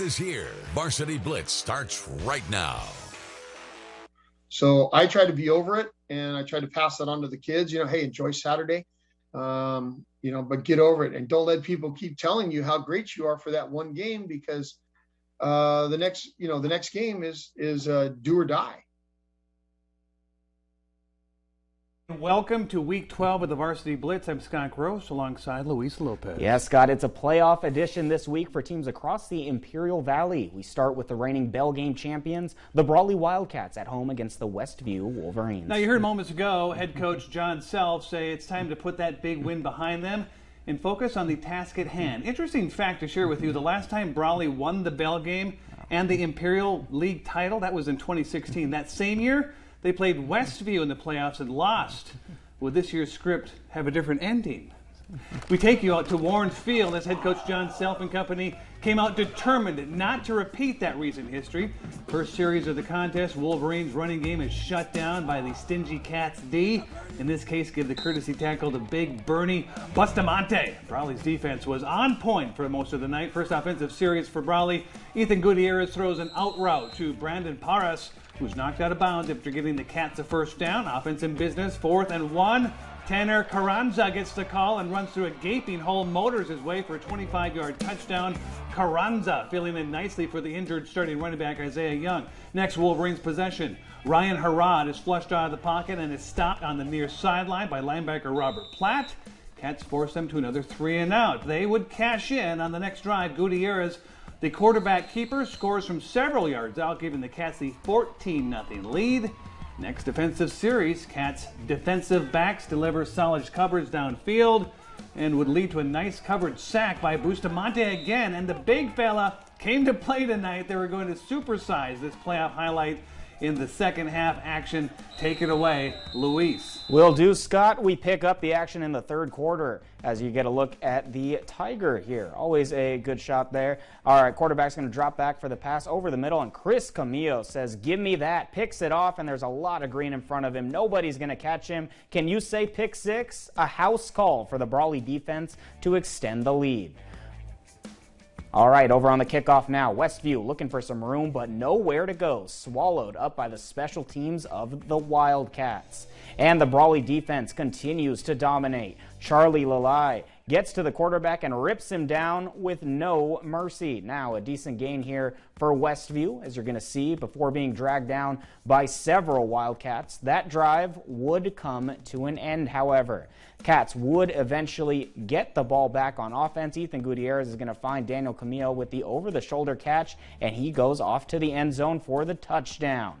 Is here. Varsity Blitz starts right now. So I try to be over it, and I try to pass that on to the kids. Hey, enjoy Saturday, but get over it, and don't let people keep telling you how great you are for that one game, because the next game is do or die. Welcome to Week 12 of the Varsity Blitz. I'm Scott Gross alongside Luis Lopez. Yeah, Scott, it's a playoff edition this week for teams across the Imperial Valley. We start with the reigning Bell Game champions, the Brawley Wildcats, at home against the Westview Wolverines. Now, you heard moments ago head coach John Self say it's time to put that big win behind them and focus on the task at hand. Interesting fact to share with you, the last time Brawley won the Bell Game and the Imperial League title, that was in 2016. That same year, they played Westview in the playoffs and lost. Will this year's script have a different ending? We take you out to Warren Field as head coach John Self and company came out determined not to repeat that recent history. First series of the contest, Wolverines' running game is shut down by the stingy Cats D. In this case, give the courtesy tackle to Big Bernie Bustamante. Brawley's defense was on point for most of the night. First offensive series for Brawley, Ethan Gutierrez throws an out route to Brandon Parras, who's knocked out of bounds after giving the Cats a first down. Offense in business, 4th and 1. Tanner Carranza gets the call and runs through a gaping hole, motors his way for a 25-yard touchdown. Carranza filling in nicely for the injured starting running back Isaiah Young. Next, Wolverines possession. Ryan Harrod is flushed out of the pocket and is stopped on the near sideline by linebacker Robert Platt. Cats force them to another 3 and out. They would cash in on the next drive. Gutierrez, the quarterback keeper, scores from several yards out, giving the Cats the 14-0 lead. Next defensive series, Cats defensive backs deliver solid coverage downfield and would lead to a nice coverage sack by Bustamante again. And the big fella came to play tonight. They were going to supersize this playoff highlight in the second half action. Take it away, Luis. Will do, Scott. We pick up the action in the third quarter as you get a look at the Tiger here. Always a good shot there. All right, quarterback's going to drop back for the pass over the middle, and Chris Camillo says, give me that. Picks it off, and there's a lot of green in front of him. Nobody's going to catch him. Can you say pick six? A house call for the Brawley defense to extend the lead. All right, over on the kickoff now. Westview looking for some room, but nowhere to go. Swallowed up by the special teams of the Wildcats. And the Brawley defense continues to dominate. Charlie Lalai gets to the quarterback and rips him down with no mercy. Now a decent gain here for Westview, as you're going to see, before being dragged down by several Wildcats. That drive would come to an end, however. Cats would eventually get the ball back on offense. Ethan Gutierrez is going to find Daniel Camillo with the over-the-shoulder catch, and he goes off to the end zone for the touchdown.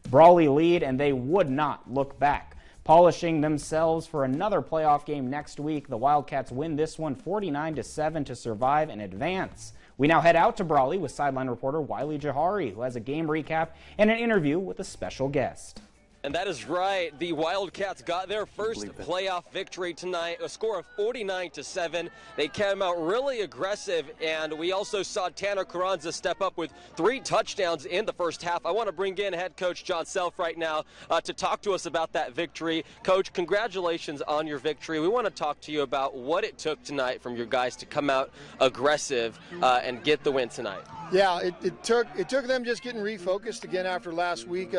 Brawley lead, and they would not look back. Polishing themselves for another playoff game next week, the Wildcats win this one 49-7 to survive and advance. We now head out to Brawley with sideline reporter Wiley Jawhary, who has a game recap and an interview with a special guest. And that is right. The Wildcats got their first playoff victory tonight, a score of 49-7. They came out really aggressive, and we also saw Tanner Carranza step up with 3 touchdowns in the first half. I want to bring in head coach John Self right now to talk to us about that victory. Coach, congratulations on your victory. We want to talk to you about what it took tonight from your guys to come out aggressive and get the win tonight. Yeah, it took them just getting refocused again after last week.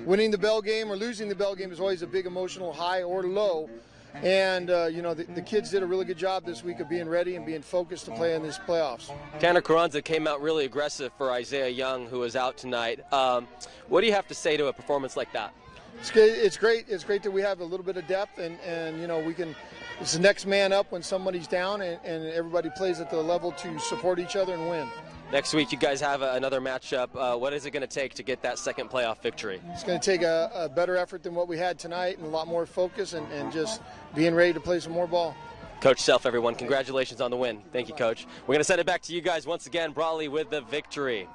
Winning the Bell game or losing the Bell game is always a big emotional high or low. And, the kids did a really good job this week of being ready and being focused to play in these playoffs. Tanner Carranza came out really aggressive for Isaiah Young, who was out tonight. What do you have to say to a performance like that? It's great. It's great that we have a little bit of depth and we can. It's the next man up when somebody's down, and everybody plays at the level to support each other and win. Next week, you guys have another matchup. What is it going to take to get that second playoff victory? It's going to take a better effort than what we had tonight and a lot more focus and just being ready to play some more ball. Coach Self, everyone, congratulations on the win. Thank you, Coach. We're going to send it back to you guys once again. Brawley with the victory.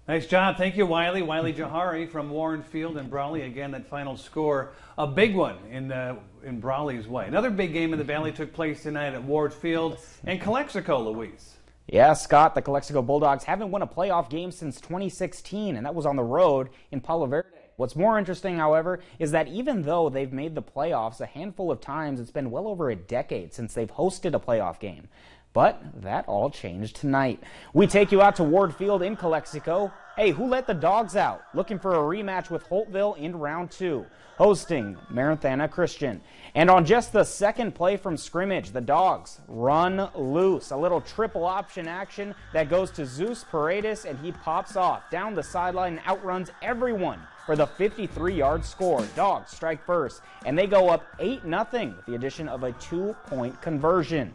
Nice job. Thank you, Wiley. Wiley Jawhary from Warren Field and Brawley. Again, that final score, a big one in Brawley's way. Another big game in the Valley took place tonight at Ward Field and Calexico, Luis. Yeah, Scott, the Calexico Bulldogs haven't won a playoff game since 2016, and that was on the road in Palo Verde. What's more interesting, however, is that even though they've made the playoffs a handful of times, it's been well over a decade since they've hosted a playoff game. But that all changed tonight. We take you out to Ward Field in Calexico. Hey, who let the dogs out? Looking for a rematch with Holtville in round 2, hosting Maranatha Christian. And on just the second play from scrimmage, the dogs run loose. A little triple option action that goes to Zeus Paredes, and he pops off down the sideline and outruns everyone for the 53-yard score. Dogs strike first, and they go up 8-0 with the addition of a 2-point conversion.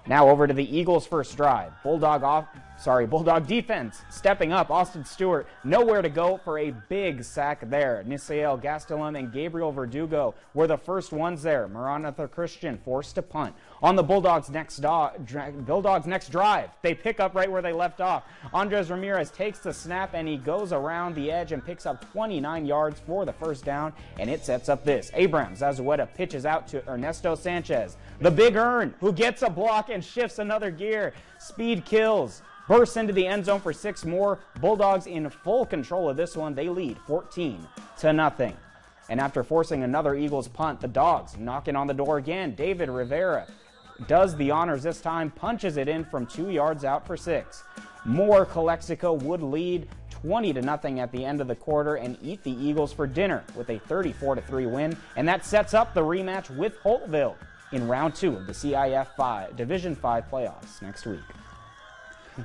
Now over to the Eagles' first drive. Bulldog defense stepping up. Austin Stewart nowhere to go for a big sack there. Nisael Gastelum and Gabriel Verdugo were the first ones there. Maranatha Christian forced to punt. On the Bulldogs' next drive, they pick up right where they left off. Andres Ramirez takes the snap and he goes around the edge and picks up 29 yards for the first down, and it sets up this. Abraham Zazueta pitches out to Ernesto Sanchez. The Big Earn, who gets a block and shifts another gear. Speed kills. Bursts into the end zone for 6 more. Bulldogs in full control of this one. They lead 14-0. And after forcing another Eagles punt, the Dogs knocking on the door again. David Rivera does the honors this time, punches it in from 2 yards out for 6. More Calexico would lead 20-0 at the end of the quarter and eat the Eagles for dinner with a 34-3 win. And that sets up the rematch with Holtville in round 2 of the CIF Division 5 playoffs next week.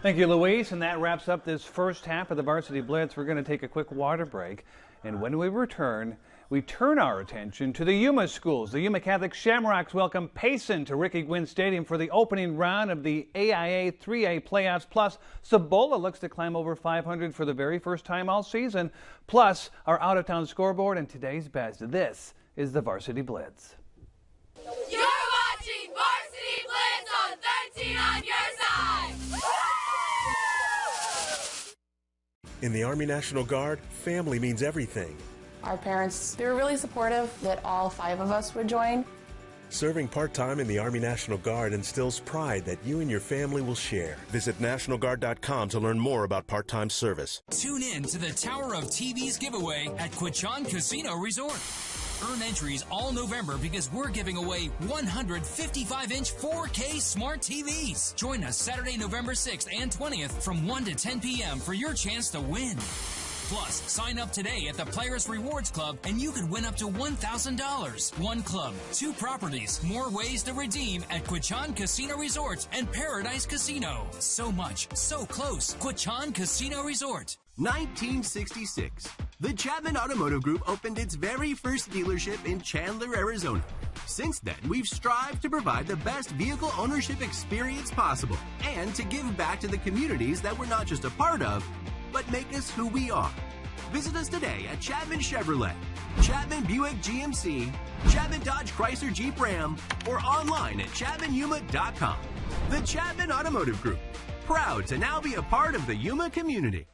Thank you, Luis, and that wraps up this first half of the Varsity Blitz. We're going to take a quick water break, and when we return, we turn our attention to the Yuma schools. The Yuma Catholic Shamrocks welcome Payson to Ricky Gwynn Stadium for the opening round of the AIA 3A playoffs. Plus, Cibola looks to climb over 500 for the very first time all season. Plus, our out-of-town scoreboard and today's best. This is the Varsity Blitz. You're watching Varsity Blitz on 13 on your side. In the Army National Guard, family means everything. Our parents, they were really supportive that all 5 of us would join. Serving part-time in the Army National Guard instills pride that you and your family will share. Visit NationalGuard.com to learn more about part-time service. Tune in to the Tower of TVs giveaway at Quichan Casino Resort. Earn entries all November because we're giving away 155-inch 4K smart TVs. Join us Saturday, November 6th and 20th from 1 to 10 p.m. for your chance to win. Plus, sign up today at the Players Rewards Club and you could win up to $1,000. 1 club, 2 properties, more ways to redeem at Quichan Casino Resort and Paradise Casino. So much, so close. Quichan Casino Resort. 1966. The Chapman Automotive Group opened its very first dealership in Chandler, Arizona. Since then, we've strived to provide the best vehicle ownership experience possible and to give back to the communities that we're not just a part of, but make us who we are. Visit us today at Chapman Chevrolet, Chapman Buick GMC, Chapman Dodge Chrysler Jeep Ram, or online at ChapmanYuma.com. The Chapman Automotive Group, proud to now be a part of the Yuma community.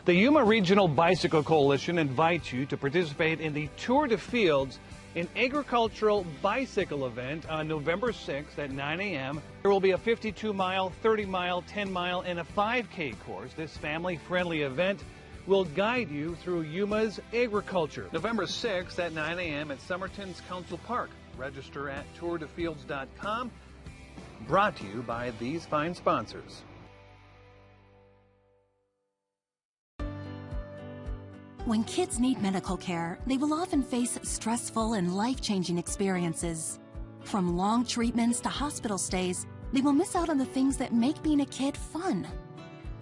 The Yuma Regional Bicycle Coalition invites you to participate in the Tour de Fields, an agricultural bicycle event on November 6th at 9 a.m. There will be a 52-mile, 30-mile, 10-mile, and a 5K course. This family-friendly event will guide you through Yuma's agriculture. November 6th at 9 a.m. at Somerton's Council Park. Register at tourdefields.com. Brought to you by these fine sponsors. When kids need medical care, they will often face stressful and life-changing experiences. From long treatments to hospital stays, they will miss out on the things that make being a kid fun.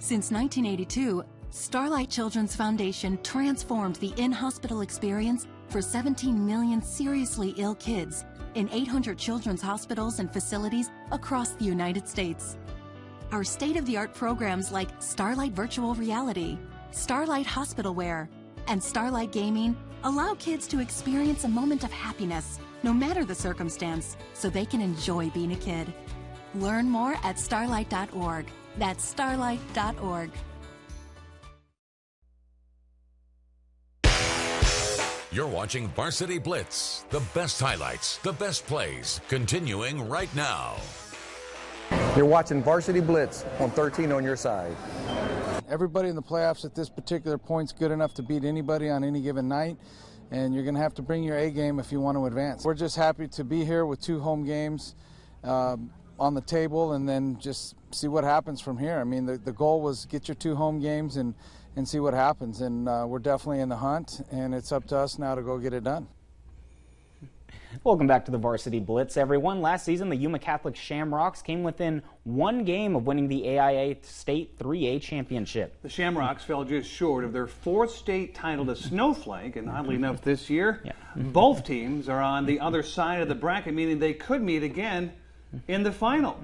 Since 1982, Starlight Children's Foundation transformed the in-hospital experience for 17 million seriously ill kids in 800 children's hospitals and facilities across the United States. Our state-of-the-art programs like Starlight Virtual Reality, Starlight Hospital Wear, and Starlight Gaming allow kids to experience a moment of happiness, no matter the circumstance, so they can enjoy being a kid. Learn more at starlight.org. That's starlight.org. You're watching Varsity Blitz. The best highlights, the best plays, continuing right now. You're watching Varsity Blitz on 13 on your side. Everybody in the playoffs at this particular point is good enough to beat anybody on any given night, and you're going to have to bring your A game if you want to advance. We're just happy to be here with 2 home games. on the table and then just see what happens from here. I mean, the goal was get your 2 home games and see what happens. And we're definitely in the hunt, and it's up to us now to go get it done. Welcome back to the Varsity Blitz, everyone. Last season, the Yuma Catholic Shamrocks came within 1 game of winning the AIA State 3A Championship. The Shamrocks fell just short of their 4th state title to Snowflake, and oddly enough this year, both teams are on the other side of the bracket, meaning they could meet again in the final.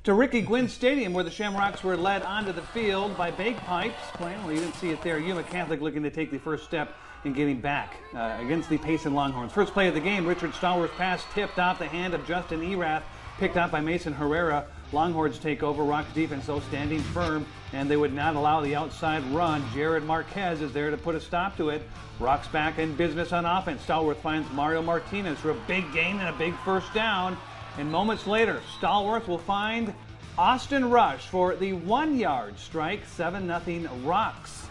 To Ricky Gwynn Stadium, where the Shamrocks were led onto the field by bagpipes playing. Well, you didn't see it there. Yuma Catholic looking to take the first step in getting back against the Payson Longhorns. First play of the game, Richard Stallworth's pass tipped off the hand of Justin Erath, picked up by Mason Herrera. Longhorns take over. Rock's defense, though, standing firm, and they would not allow the outside run. Jared Marquez is there to put a stop to it. Rock's back in business on offense. Stallworth finds Mario Martinez for a big gain and a big first down. And moments later, Stallworth will find Austin Rush for the 1-yard strike. 7-0 Rocks.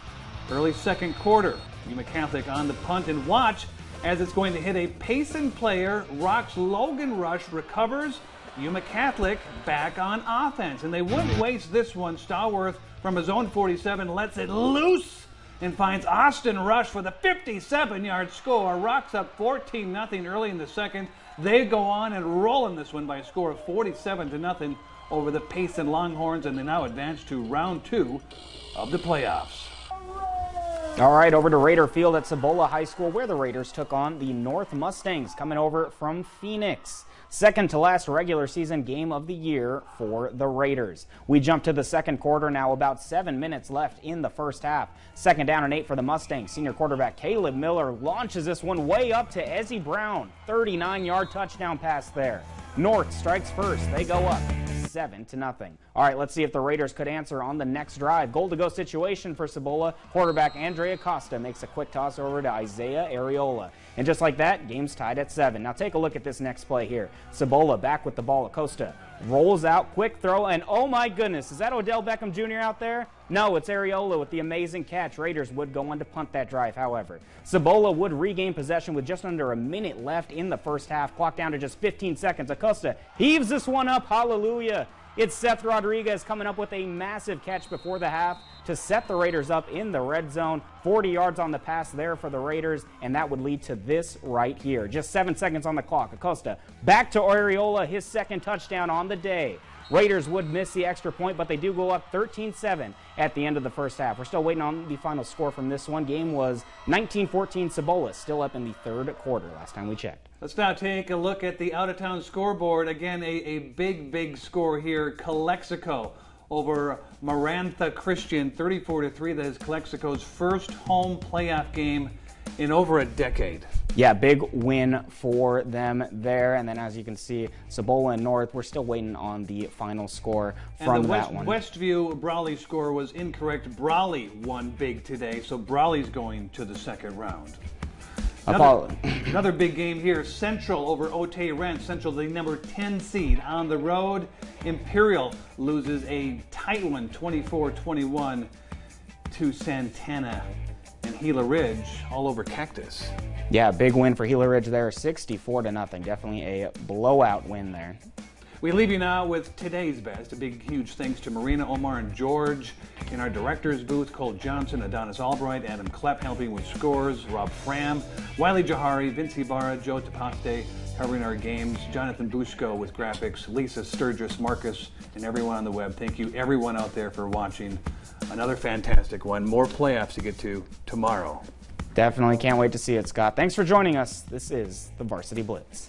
Early second quarter, Yuma Catholic on the punt, and watch as it's going to hit a Payson player. Rocks Logan Rush recovers. Yuma Catholic back on offense, and they wouldn't waste this one. Stallworth from his own 47 lets it loose and finds Austin Rush for the 57-yard score. Rocks up 14-0 early in the second. They go on and roll in this one by a score of 47-0 over the Payson Longhorns, and they now advance to round 2 of the playoffs. All right, over to Raider Field at Cibola High School, where the Raiders took on the North Mustangs, coming over from Phoenix. Second to last regular season game of the year for the Raiders. We jump to the second quarter now, about 7 minutes left in the first half. 2nd down and 8 for the Mustangs. Senior quarterback Caleb Miller launches this one way up to Ezzie Brown. 39-yard touchdown pass there. North strikes first. They go up 7-0. All right, let's see if the Raiders could answer on the next drive. Goal-to-go situation for Cibola. Quarterback Andre Acosta makes a quick toss over to Isaiah Areola. And just like that, game's tied at 7. Now take a look at this next play here. Cibola back with the ball. Acosta rolls out, quick throw, and oh my goodness, is that Odell Beckham Jr. out there? No, it's Areola with the amazing catch. Raiders would go on to punt that drive, however. Cibola would regain possession with just under a minute left in the first half. Clock down to just 15 seconds. Acosta heaves this one up. Hallelujah. It's Seth Rodriguez coming up with a massive catch before the half to set the Raiders up in the red zone. 40 yards on the pass there for the Raiders, and that would lead to this right here. Just 7 seconds on the clock. Acosta back to Areola, his second touchdown on the day. Raiders would miss the extra point, but they do go up 13-7 at the end of the first half. We're still waiting on the final score from this one. Game was 19-14 Cibola, still up in the third quarter last time we checked. Let's now take a look at the out-of-town scoreboard. Again, a big score here. Calexico over Maranatha Christian, 34-3. That is Calexico's first home playoff game in over a decade. Yeah, big win for them there. And then as you can see, Cibola and North, we're still waiting on the final score from that one. Westview Brawley score was incorrect. Brawley won big today, so Brawley's going to the second round. Another big game here. Central over Otay Rent. Central, the number 10 seed on the road. Imperial loses a tight one, 24-21 to Santana. And Gila Ridge all over Cactus. Yeah, big win for Gila Ridge there, 64-0. Definitely a blowout win there. We leave you now with today's best. A big, huge thanks to Marina, Omar, and George. In our director's booth, Cole Johnson, Adonis Albright, Adam Klepp helping with scores, Rob Fram, Wiley Jawhary, Vince Ibarra, Joe Tapaste covering our games, Jonathan Bushko with graphics, Lisa Sturgis, Marcus, and everyone on the web. Thank you, everyone out there, for watching. Another fantastic one. More playoffs to get to tomorrow. Definitely can't wait to see it, Scott. Thanks for joining us. This is the Varsity Blitz.